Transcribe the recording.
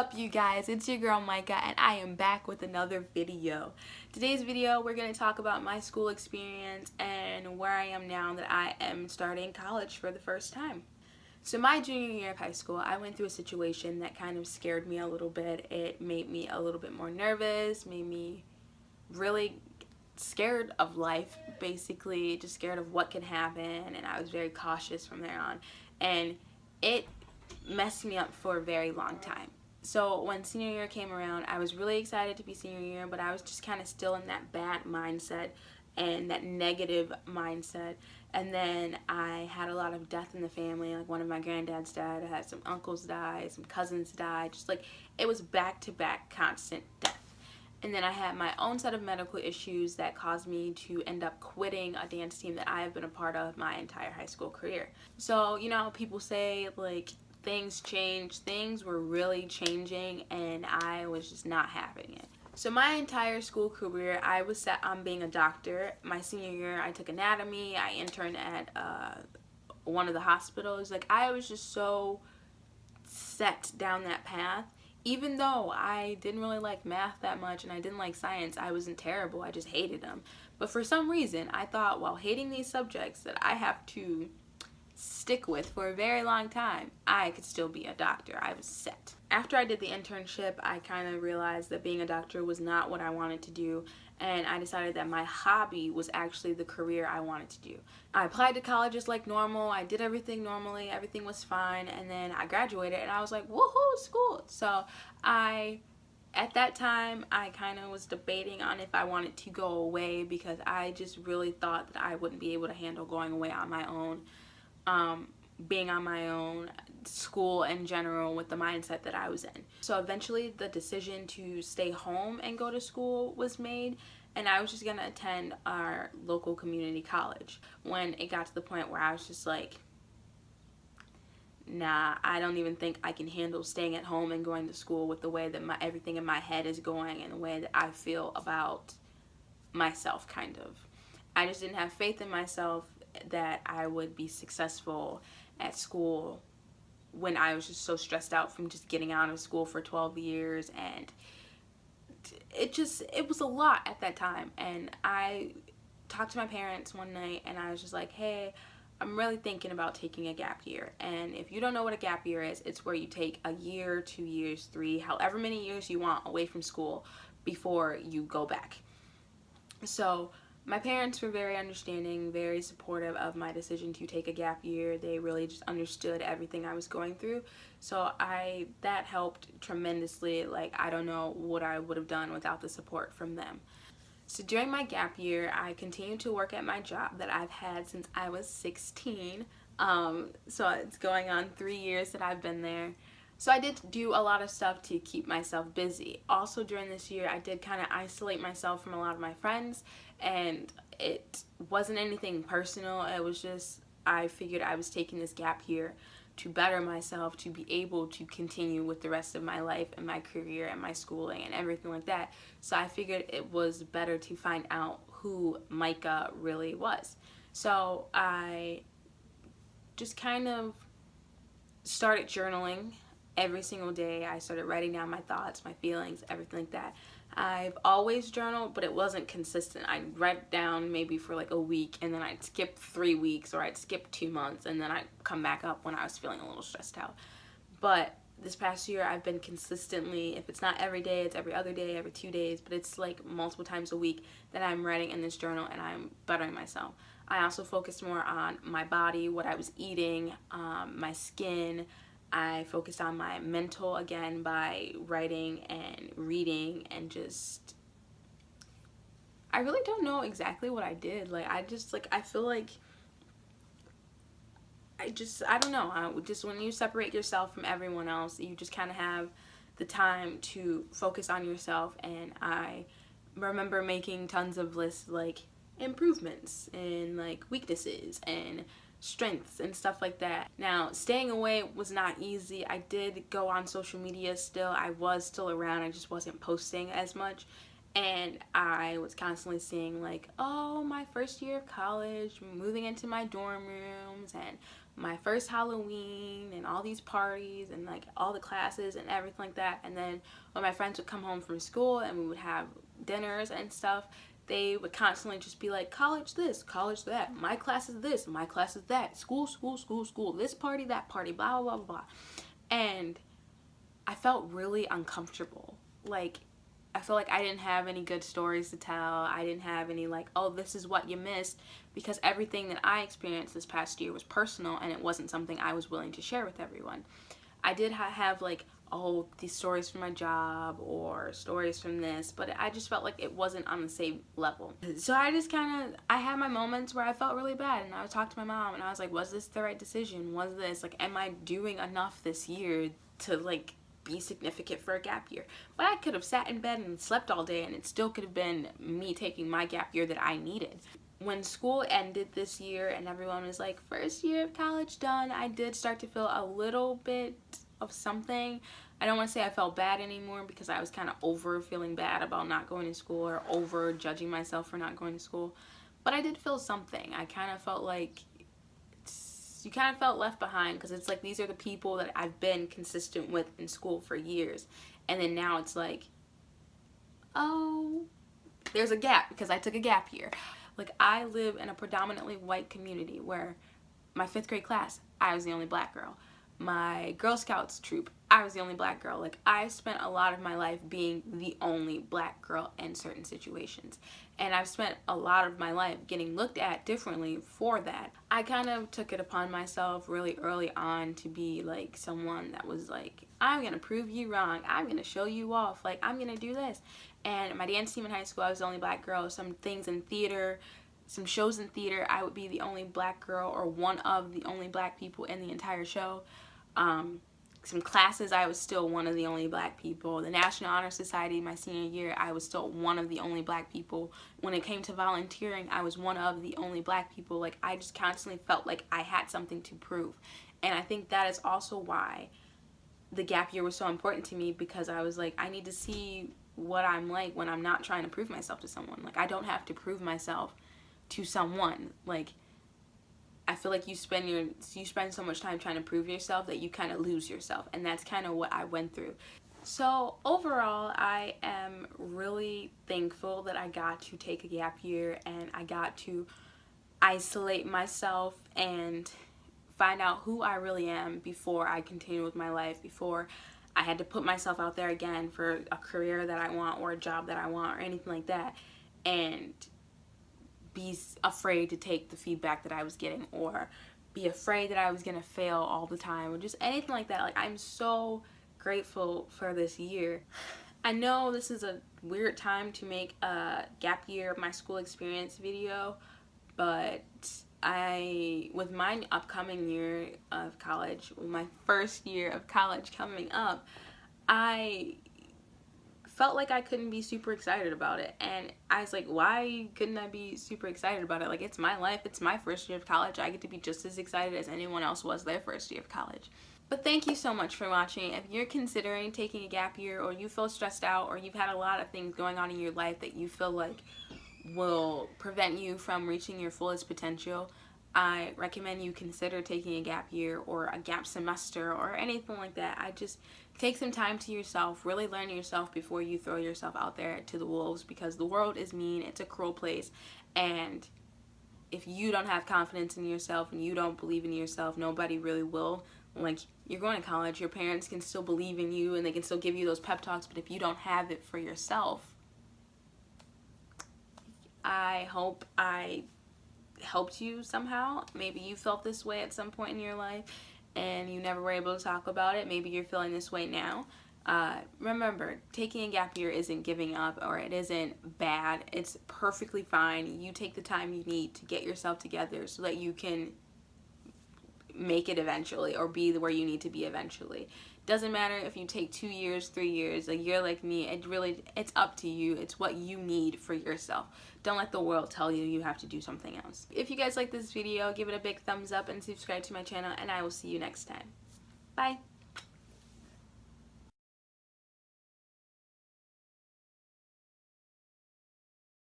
up, you guys? It's your girl Micah, and I am back with another video. Today's video, we're going to talk about my school experience and where I am now that I am starting college for the first time. So my junior year of high school, I went through a situation that kind of scared me a little bit. It made me a little bit more nervous, made me really scared of life, basically, just scared of what could happen, and I was very cautious from there on. And it messed me up for a very long time. So when senior year came around, I was really excited to be senior year, but I was just kind of still in that bad mindset and that negative mindset. And then I had a lot of death in the family. Like, one of my granddads died, I had some uncles die, some cousins die, just like it was back to back constant death. And then I had my own set of medical issues that caused me to end up quitting a dance team that I have been a part of my entire high school career. So, you know, people say, like, things change. Things were really changing, and I was just not having it. So my entire school career, I was set on being a doctor. My senior year, I took anatomy. I interned at one of the hospitals. Like, I was just so set down that path. Even though I didn't really like math that much and I didn't like science, I wasn't terrible. I just hated them. But for some reason, I thought, while hating these subjects that I have to stick with for a very long time, I could still be a doctor. I was set. After I did the internship, I kind of realized that being a doctor was not what I wanted to do, and I decided that my hobby was actually the career I wanted to do. I applied to colleges like normal. I did everything normally. Everything was fine, and then I graduated, and I was like, woohoo, school. So at that time, I kind of was debating on if I wanted to go away, because I just really thought that I wouldn't be able to handle going away on my own. Being on my own, school in general, with the mindset that I was in. So eventually the decision to stay home and go to school was made, and I was just gonna attend our local community college. When it got to the point where I was just like, nah, I don't even think I can handle staying at home and going to school with the way that everything in my head is going and the way that I feel about myself, kind of. I just didn't have faith in myself that I would be successful at school when I was just so stressed out from just getting out of school for 12 years, and it was a lot at that time. And I talked to my parents one night, and I was just like, hey, I'm really thinking about taking a gap year. And if you don't know what a gap year is, it's where you take a year, 2 years, 3, however many years you want away from school before you go back. So my parents were very understanding, very supportive of my decision to take a gap year. They really just understood everything I was going through. So that helped tremendously. Like, I don't know what I would have done without the support from them. So during my gap year, I continued to work at my job that I've had since I was 16. So it's going on 3 years that I've been there. So I did do a lot of stuff to keep myself busy. Also during this year, I did kind of isolate myself from a lot of my friends, and it wasn't anything personal. It was just, I figured I was taking this gap year to better myself, to be able to continue with the rest of my life and my career and my schooling and everything like that. So I figured it was better to find out who Micah really was. So I just kind of started journaling. Every single day I started writing down my thoughts, my feelings, everything like that. I've always journaled, but it wasn't consistent. I'd write it down maybe for like a week, and then I'd skip 3 weeks, or I'd skip 2 months, and then I'd come back up when I was feeling a little stressed out. But this past year, I've been consistently, if it's not every day, it's every other day, every 2 days, but it's like multiple times a week that I'm writing in this journal, and I'm bettering myself. I also focused more on my body, what I was eating, my skin. I focused on my mental again by writing and reading, and just, I really don't know exactly what I did. Like, I feel like, I don't know. Just when you separate yourself from everyone else, you just kind of have the time to focus on yourself. And I remember making tons of lists, like improvements and like weaknesses and strengths and stuff like that. Now, staying away was not easy. I did go on social media still. I was still around. I just wasn't posting as much. And I was constantly seeing like, oh, my first year of college, moving into my dorm rooms, and my first Halloween, and all these parties, and like all the classes and everything like that. And then when my friends would come home from school and we would have dinners and stuff, they would constantly just be like, college this, college that, my class is this, my class is that, school, school, school, school, this party, that party, blah, blah, blah, blah. And I felt really uncomfortable. Like, I felt like I didn't have any good stories to tell. I didn't have any like, oh, this is what you missed, because everything that I experienced this past year was personal and it wasn't something I was willing to share with everyone. I did have like, oh, these stories from my job or stories from this, but I just felt like it wasn't on the same level. So I just I had my moments where I felt really bad, and I would talk to my mom and I was like, was this the right decision? Was this like, am I doing enough this year to like be significant for a gap year? But I could have sat in bed and slept all day and it still could have been me taking my gap year that I needed. When school ended this year and everyone was like, first year of college done, I did start to feel a little bit of something. I don't want to say I felt bad anymore, because I was kind of over feeling bad about not going to school, or over judging myself for not going to school. But I did feel something. I kind of felt like you kind of felt left behind, because it's like, these are the people that I've been consistent with in school for years, and then now it's like, oh, there's a gap because I took a gap year. Like, I live in a predominantly white community where my 5th grade class, I was the only black girl. My Girl Scouts troop, I was the only black girl. Like, I spent a lot of my life being the only black girl in certain situations. And I've spent a lot of my life getting looked at differently for that. I kind of took it upon myself really early on to be like someone that was like, I'm gonna prove you wrong. I'm gonna show you off. Like, I'm gonna do this. And my dance team in high school, I was the only black girl. Some things in theater, some shows in theater, I would be the only black girl, or one of the only black people in the entire show. Some classes, I was still one of the only black people. The National Honor Society, my senior year, I was still one of the only black people. When it came to volunteering, I was one of the only black people. Like, I just constantly felt like I had something to prove. And I think that is also why the gap year was so important to me, because I was like, I need to see what I'm like when I'm not trying to prove myself to someone. Like, I don't have to prove myself to someone. Like, I feel like you spend so much time trying to prove yourself that you kind of lose yourself, and that's kind of what I went through. So overall, I am really thankful that I got to take a gap year, and I got to isolate myself and find out who I really am before I continue with my life, before I had to put myself out there again for a career that I want, or a job that I want, or anything like that, and be afraid to take the feedback that I was getting, or be afraid that I was gonna fail all the time, or just anything like that. Like, I'm so grateful for this year. I know this is a weird time to make a gap year of my school experience video, but with my upcoming year of college, with my first year of college coming up, I felt like I couldn't be super excited about it. And I was like, why couldn't I be super excited about it? Like, it's my life, it's my first year of college. I get to be just as excited as anyone else was their first year of college. But thank you so much for watching. If you're considering taking a gap year, or you feel stressed out, or you've had a lot of things going on in your life that you feel like will prevent you from reaching your fullest potential, I recommend you consider taking a gap year, or a gap semester, or anything like that. I just take some time to yourself, really learn yourself before you throw yourself out there to the wolves, because the world is mean, it's a cruel place, and if you don't have confidence in yourself and you don't believe in yourself, nobody really will. Like, you're going to college, your parents can still believe in you and they can still give you those pep talks, but if you don't have it for yourself, I hope I helped you somehow. Maybe you felt this way at some point in your life and you never were able to talk about it. Maybe you're feeling this way now. Remember, taking a gap year isn't giving up, or it isn't bad. It's perfectly fine. You take the time you need to get yourself together so that you can make it eventually, or be where you need to be eventually. Doesn't matter if you take 2 years, 3 years, a year like me. It's up to you. It's what you need for yourself. Don't let the world tell you you have to do something else. If you guys like this video, give it a big thumbs up and subscribe to my channel, and I will see you next time. Bye.